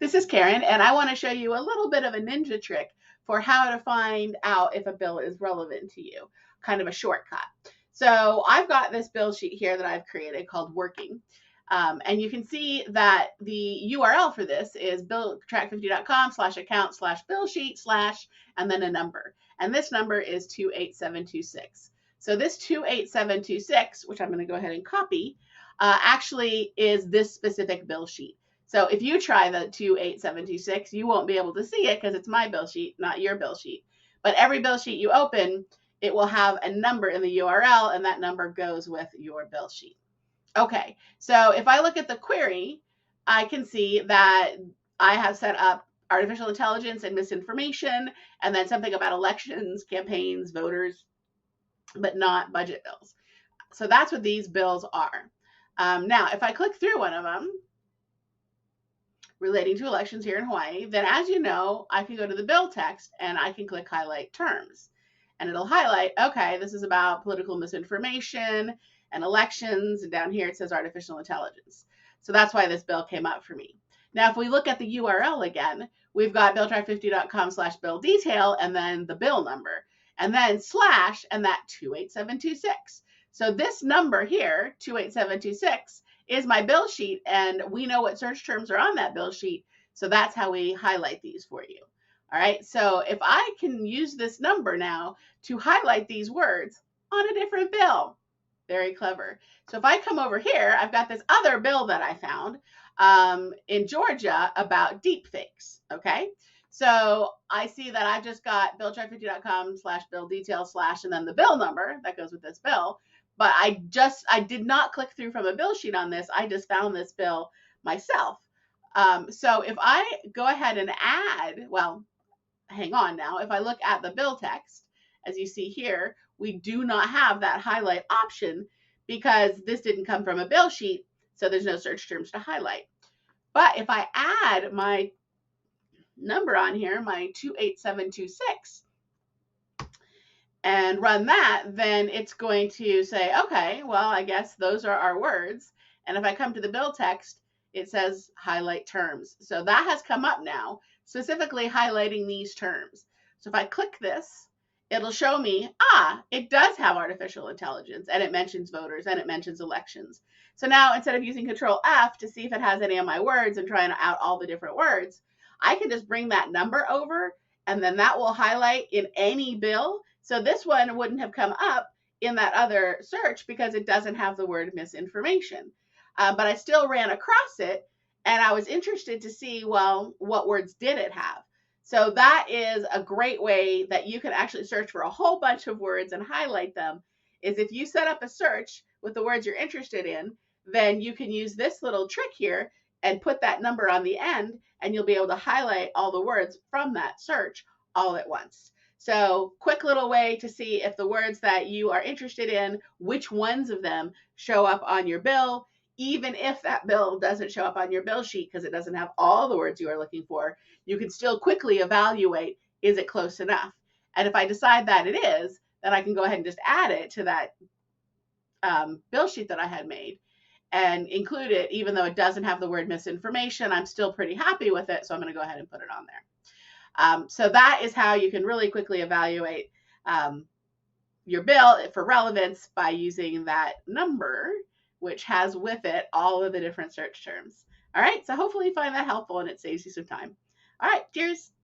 This is Karen, and I want to show you a little bit of a ninja trick for how to find out if a bill is relevant to you, kind of a shortcut. So I've got this bill sheet here that I've created called Working. And you can see that the URL for this is billtrack50.com/account/bill sheet/ and then a number. And this number is 28726. So this 28726, which I'm going to go ahead and copy, actually is this specific bill sheet. So if you try the 28726, you won't be able to see it because it's my bill sheet, not your bill sheet. But every bill sheet you open, it will have a number in the URL, and that number goes with your bill sheet. Okay, so if I look at the query, I can see that I have set up artificial intelligence and misinformation, and then something about elections, campaigns, voters, but not budget bills. So that's what these bills are. Now, if I click through one of them, relating to elections here in Hawaii, then as you know, I can go to the bill text and I can click highlight terms. And it'll highlight, okay, this is about political misinformation and elections. And down here it says artificial intelligence. So that's why this bill came up for me. Now, if we look at the URL again, we've got billtrack50.com/bill detail and then the bill number and then slash and that 28726. So this number here, 28726, is my bill sheet, and we know what search terms are on that bill sheet. So that's how we highlight these for you. All right, so if I can use this number now to highlight these words on a different bill, very clever. So if I come over here, I've got this other bill that I found in Georgia about deep fakes, okay? So I see that I've just got billtrack50.com/bill detail/ and then the bill number that goes with this bill. But I did not click through from a bill sheet on this. I just found this bill myself. So if I go ahead and add, well, hang on now. If I look at the bill text, as you see here, we do not have that highlight option because this didn't come from a bill sheet. So there's no search terms to highlight. But if I add my number on here, my 28726, and run that, then it's going to say, okay, well, I guess those are our words. And if I come to the bill text, it says highlight terms. So that has come up now, specifically highlighting these terms. So if I click this, it'll show me, it does have artificial intelligence, and it mentions voters, and it mentions elections. So now instead of using Control F to see if it has any of my words and trying out all the different words, I can just bring that number over, and then that will highlight in any bill. So this one wouldn't have come up in that other search because it doesn't have the word misinformation. But I still ran across it, and I was interested to see, well, what words did it have? So that is a great way that you can actually search for a whole bunch of words and highlight them, is if you set up a search with the words you're interested in, then you can use this little trick here and put that number on the end, and you'll be able to highlight all the words from that search all at once. So quick little way to see if the words that you are interested in, which ones of them show up on your bill, even if that bill doesn't show up on your bill sheet because it doesn't have all the words you are looking for, you can still quickly evaluate, is it close enough? And if I decide that it is, then I can go ahead and just add it to that bill sheet that I had made and include it, even though it doesn't have the word misinformation. I'm still pretty happy with it, so I'm going to go ahead and put it on there. So that is how you can really quickly evaluate your bill for relevance by using that number, which has with it all of the different search terms. All right, so hopefully you find that helpful and it saves you some time. All right, cheers.